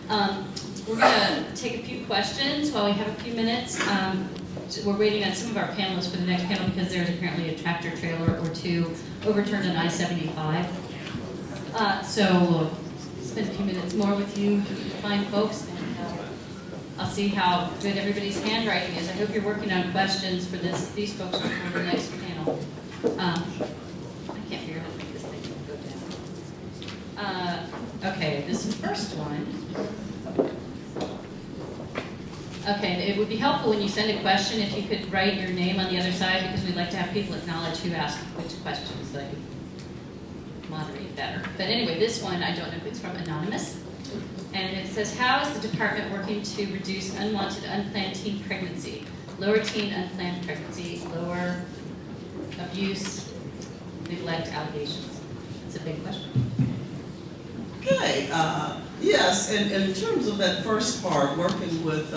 We're going to take a few questions while we have a few minutes. We're waiting on some of our panelists for the next panel because there's apparently a tractor trailer or two overturned on I-75. So we'll spend a few minutes more with you fine folks, and I'll see how good everybody's handwriting is. I hope you're working on questions for these folks before the next panel. I can't figure out how to make this thing go down. Okay, this first one. Okay, it would be helpful when you send a question if you could write your name on the other side, because we'd like to have people acknowledge who asked which questions so I could moderate better. But anyway, this one, I don't know if it's from Anonymous. And it says, how is the department working to reduce unwanted, unplanned teen pregnancy? Lower teen unplanned pregnancy, lower abuse, neglect allegations. That's a big question. Okay, yes, and in terms of that first part, working with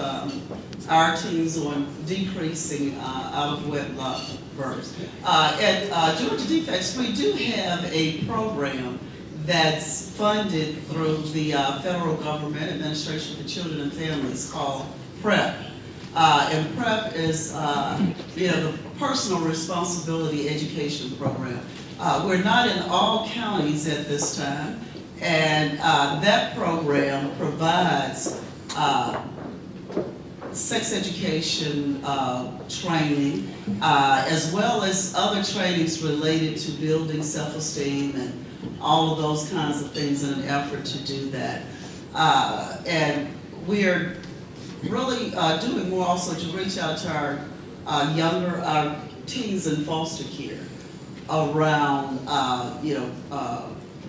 our teams on decreasing out of wedlock births. At Georgia Defects, we do have a program that's funded through the federal government Administration for Children and Families called PREP. And PREP is the Personal Responsibility Education Program. We're not in all counties at this time. And that program provides sex education training, as well as other trainings related to building self-esteem and all of those kinds of things in an effort to do that. And we're really doing more also to reach out to our teens in foster care around,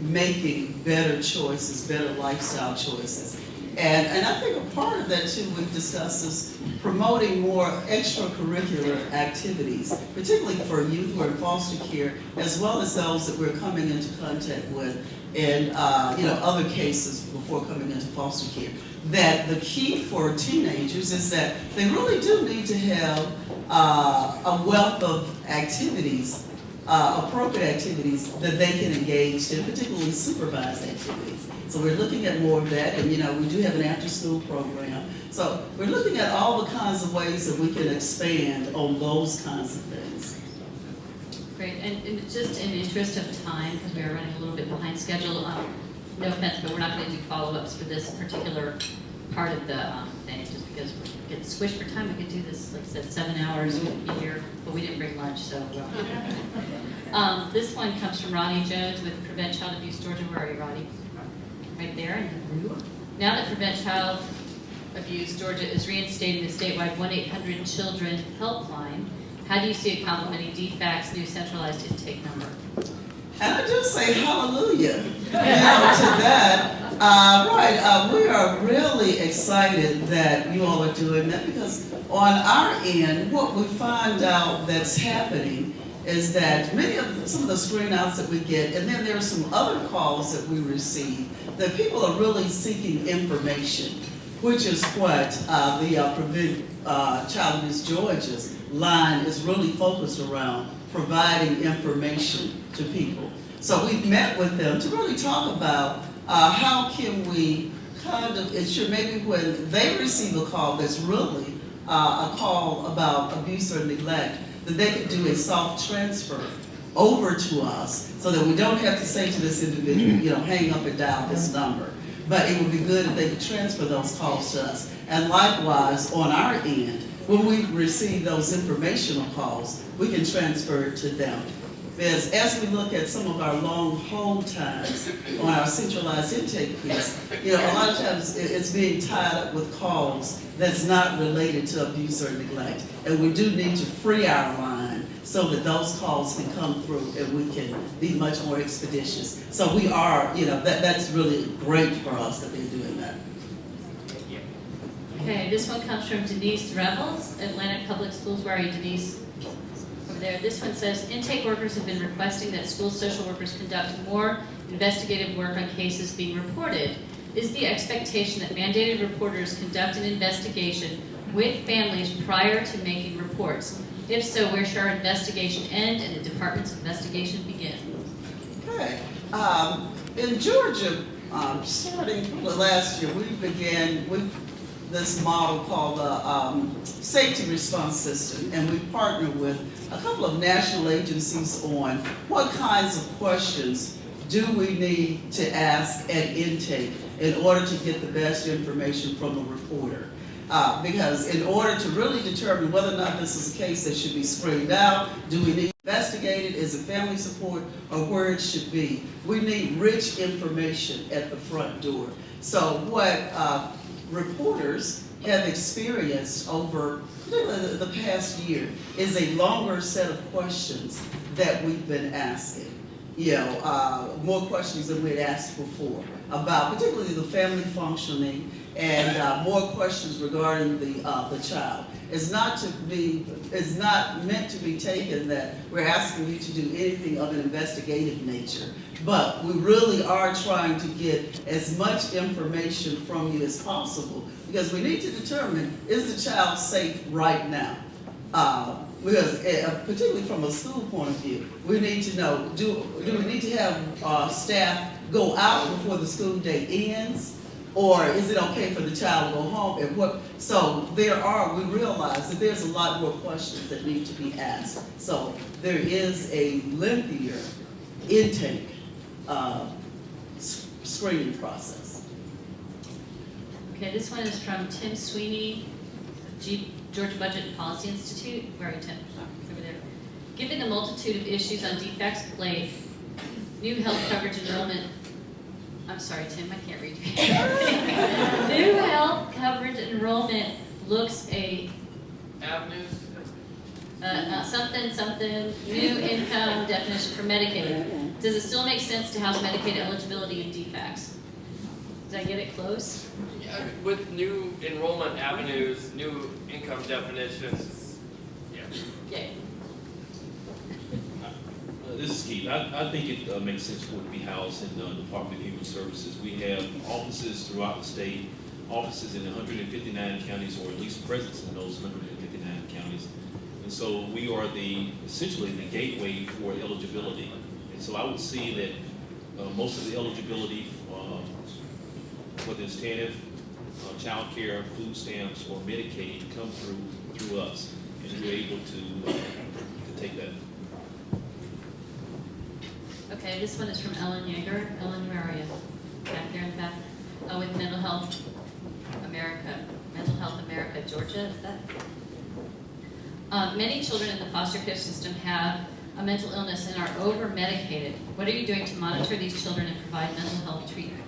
making better choices, better lifestyle choices. And I think a part of that too we've discussed is promoting more extracurricular activities, particularly for youth who are in foster care, as well as those that we're coming into contact with in other cases before coming into foster care. That the key for teenagers is that they really do need to have a wealth of activities, appropriate activities that they can engage in, particularly supervised activities. So we're looking at more of that, and we do have an after-school program. So we're looking at all the kinds of ways that we can expand on those kinds of things. Great, and just in the interest of time, because we are running a little bit behind schedule, no offense, but we're not going to do follow-ups for this particular part of the thing, just because we're getting squished for time. We could do this, like I said, 7 hours, we'd be here, but we didn't bring lunch, so. This one comes from Ronnie Jones with Prevent Child Abuse Georgia. Where are you, Ronnie? Right there in the blue. Now that Prevent Child Abuse Georgia is reinstating the statewide 1-800-CHILDREN helpline, how do you see it complementing DFAC's new centralized intake number? And I just say hallelujah to that. We are really excited that you all are doing that, because on our end, what we find out that's happening is that some of the screen outs that we get, and then there are some other calls that we receive, that people are really seeking information, which is what the Prevent Child Abuse Georgia's line is really focused around, providing information to people. So we've met with them to really talk about how can we kind of ensure maybe when they receive a call that's really a call about abuse or neglect, that they could do a soft transfer over to us so that we don't have to say to this individual, hang up and dial this number. But it would be good if they could transfer those calls to us. And likewise, on our end, when we receive those informational calls, we can transfer it to them. Because as we look at some of our long hold times on our centralized intake piece, a lot of times it's being tied up with calls that's not related to abuse or neglect. And we do need to free our line so that those calls can come through and we can be much more expeditious. So we are, that's really great for us that they're doing that. Okay, this one comes from Denise Revels, Atlantic Public Schools. Where are you, Denise? Over there. This one says, intake workers have been requesting that school social workers conduct more investigative work on cases being reported. Is the expectation that mandated reporters conduct an investigation with families prior to making reports? If so, where should our investigation end and the department's investigation begin? Okay. In Georgia, Starting last year, we began with this model called the Safety Response System, and we partnered with a couple of national agencies on what kinds of questions do we need to ask at intake in order to get the best information from a reporter. Because in order to really determine whether or not this is a case that should be screened out, do we need investigated, is it family support, or where it should be, we need rich information at the front door. So what reporters have experienced over the past year is a longer set of questions that we've been asking. You know, more questions than we had asked before about particularly the family functioning, and more questions regarding the child. It's not meant to be taken that we're asking you to do anything of an investigative nature, but we really are trying to get as much information from you as possible, because we need to determine, is the child safe right now? Because particularly from a school point of view, we need to know, do we need to have staff go out before the school day ends? Or is it okay for the child to go home? And so we realize that there's a lot more questions that need to be asked. So there is a lengthier intake screening process. Okay, this one is from Tim Sweeney, Georgia Budget and Policy Institute. Where are you, Tim? Over there. Given the multitude of issues on defects plate, new health coverage enrollment. I'm sorry, Tim, I can't read. New health coverage enrollment looks Avenues? something, new income definition for Medicaid. Does it still make sense to house Medicaid eligibility in defects? Did I get it close? Yeah, with new enrollment avenues, new income definitions, yeah. Yay. This is Keith. I think it makes sense for it to be housed in the Department of Human Services. We have offices throughout the state, offices in 159 counties, or at least presence in those 159 counties. And so we are essentially the gateway for eligibility. And so I would see that most of the eligibility, whether it's TANF, child care, food stamps, or Medicaid, come through us, and we're able to take that. Okay, this one is from Ellen Yeager. Ellen, where are you? Back there in the back. Oh, with Mental Health America, Georgia, is that? Many children in the foster care system have a mental illness and are over-medicated. What are you doing to monitor these children and provide mental health treatment?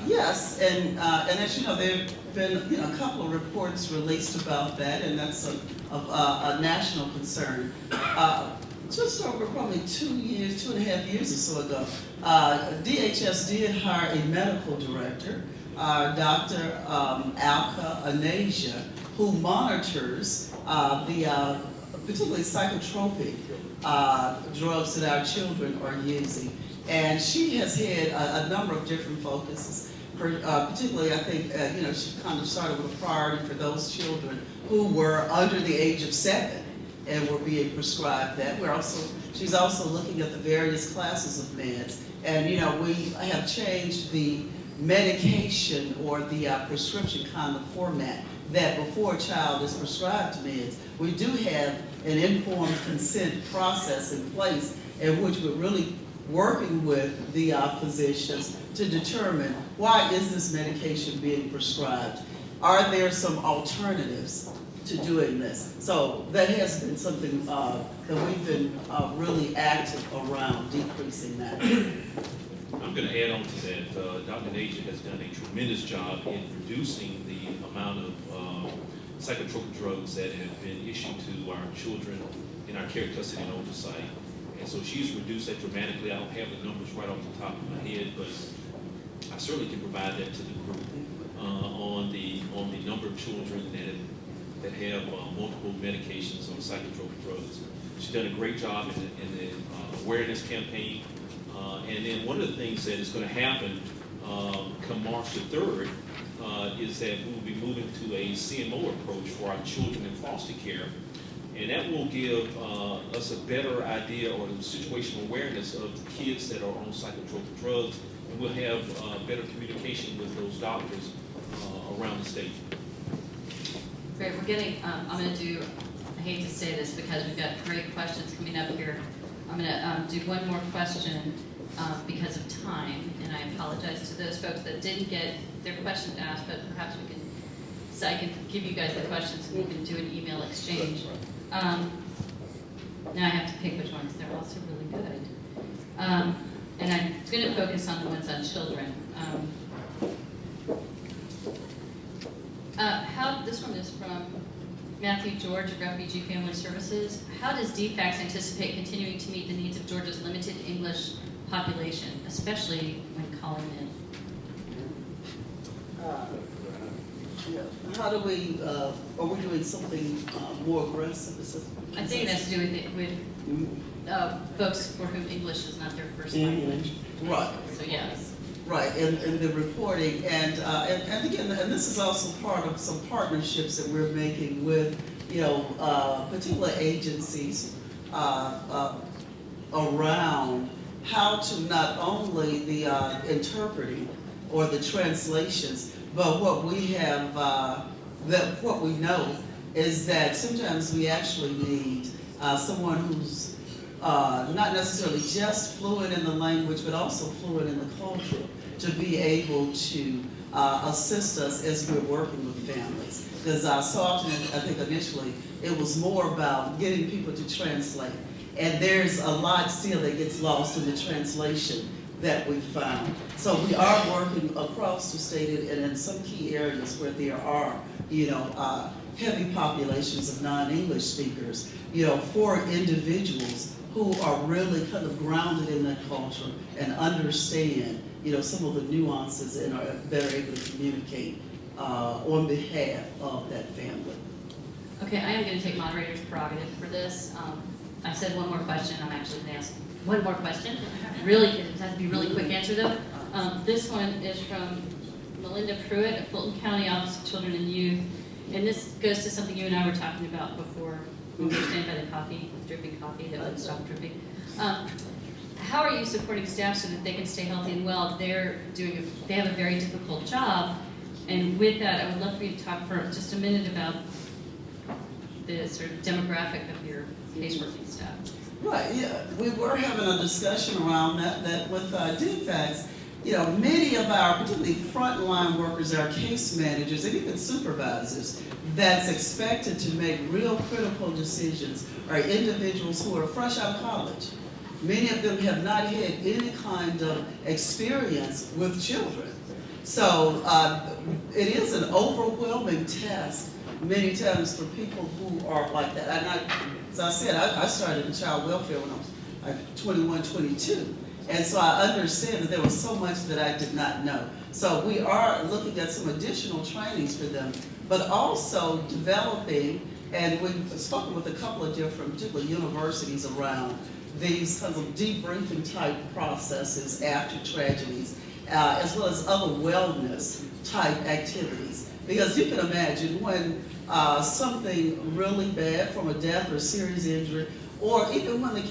Yes, and as you know, there have been a couple of reports released about that, and that's a national concern. Just over probably 2.5 years or so ago, DHS did hire a medical director, Dr. Alka Anasia, who monitors particularly psychotropic drugs that our children are using. And she has had a number of different focuses. Particularly, I think, she kind of started with a priority for those children who were under the age of 7 and were being prescribed that. She's also looking at the various classes of meds. And, we have changed the medication or the prescription kind of format that before a child is prescribed meds, we do have an informed consent process in place in which we're really working with the physicians to determine, why is this medication being prescribed? Are there some alternatives to doing this? So that has been something that we've been really active around decreasing that. I'm going to add on to that. Dr. Naja has done a tremendous job in reducing the amount of psychotropic drugs that have been issued to our children in our care, custody, and oversight. And so she's reduced that dramatically. I don't have the numbers right off the top of my head, but I certainly can provide that to the group on the number of children that have multiple medications on psychotropic drugs. She's done a great job in the awareness campaign. And then one of the things that is going to happen come March the 3rd is that we will be moving to a CMO approach for our children in foster care. And that will give us a better idea or situational awareness of the kids that are on psychotropic drugs. we'll have better communication with those doctors around the state. Great, we're getting, I'm gonna do, I hate to say this because we've got great questions coming up here. I'm gonna do one more question because of time, and I apologize to those folks that didn't get their question asked, but perhaps we can, so I can give you guys the questions and we can do an email exchange. Now I have to pick which ones, they're also really good. And I'm gonna focus on the ones on children. This one is from Matthew George of Refugee Family Services. How does DFACS anticipate continuing to meet the needs of Georgia's limited English population, especially when calling in? How do we, are we doing something more aggressive? I think it has to do with folks for whom English is not their first language. Right. So yes. Right, and the reporting, and again, and this is also part of some partnerships that we're making with, particular agencies around how to not only the interpreting or the translations, but what we have, what we know is that sometimes we actually need someone who's not necessarily just fluent in the language, but also fluent in the culture to be able to assist us as we're working with families. Because so often, I think initially, it was more about getting people to translate. And there's a lot still that gets lost in the translation that we found. So we are working across the state and in some key areas where there are, heavy populations of non-English speakers, for individuals who are really kind of grounded in that culture and understand, some of the nuances and are better able to communicate on behalf of that family. Okay, I am going to take moderator's prerogative for this. I said one more question. I'm actually going to ask one more question. Really, it has to be a really quick answer though. This one is from Melinda Pruitt of Fulton County Office of Children and Youth. And this goes to something you and I were talking about before when we were standing by the coffee, dripping coffee that wouldn't stop dripping. How are you supporting staff so that they can stay healthy and well? They have a very difficult job. And with that, I would love for you to talk for just a minute about the sort of demographic of your caseworking staff. Right, yeah, we were having a discussion around that with DFACS. Many of our, particularly frontline workers, our case managers, and even supervisors, that's expected to make real critical decisions are individuals who are fresh out of college. Many of them have not had any kind of experience with children. So it is an overwhelming task many times for people who are like that. And as I said, I started in child welfare when I was like 21, 22. And so I understand that there was so much that I did not know. So we are looking at some additional trainings for them, but also developing, and we've spoken with a couple of different, particularly universities around these kinds of debriefing type processes after tragedies, as well as other wellness type activities. Because you can imagine when something really bad from a death or serious injury, or even when a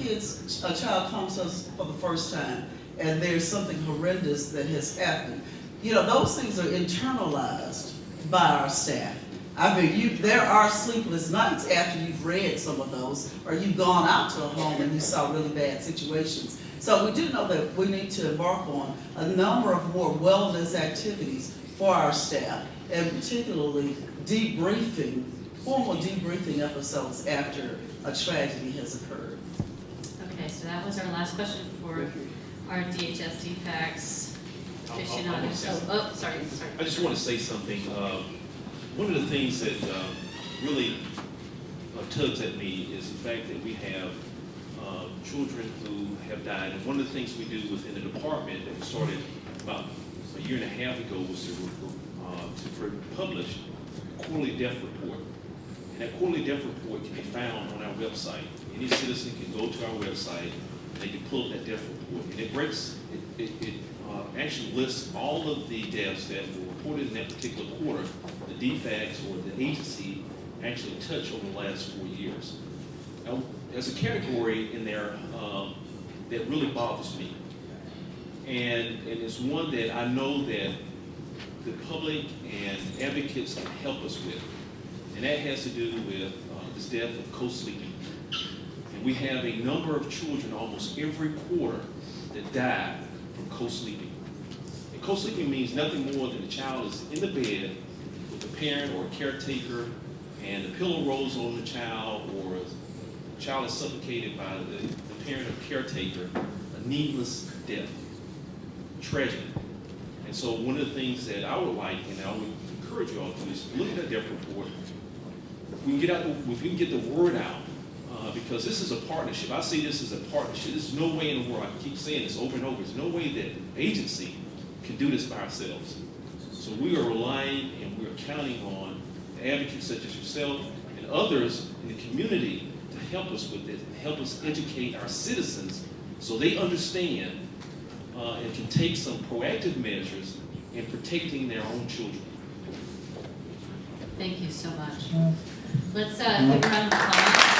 child comes to us for the first time and there's something horrendous that has happened, those things are internalized by our staff. I mean, there are sleepless nights after you've read some of those, or you've gone out to a home and you saw really bad situations. So we do know that we need to embark on a number of more wellness activities for our staff, and particularly formal debriefing episodes after a tragedy has occurred. Okay, so that was our last question for our DHS DFACS aficionados. Sorry. I just want to say something. One of the things that really tugs at me is the fact that we have children who have died. And one of the things we do within the department that we started about a year and a half ago was to publish a quarterly death report. And that quarterly death report can be found on our website. Any citizen can go to our website and they can pull up that death report. And it actually lists all of the deaths that were reported in that particular quarter, the DFACS or the agency actually touched over the last 4 years. Now, there's a category in there that really bothers me. And it's one that I know that the public and advocates can help us with. And that has to do with this death of co-sleeping. And we have a number of children almost every quarter that die from co-sleeping. And co-sleeping means nothing more than the child is in the bed with a parent or a caretaker, and the pillow rolls on the child, or the child is suffocated by the parent or caretaker, a needless death. Tragic. And so one of the things that I would like, and I would encourage you all to do, is look at that death report. If we can get the word out, because this is a partnership. I see this as a partnership. There's no way in the world, I keep saying this over and over, there's no way that agency can do this by ourselves. So we are relying and we are counting on advocates such as yourself and others in the community to help us with this, and help us educate our citizens so they understand and can take some proactive measures in protecting their own children. Thank you so much. Let's give a round of applause.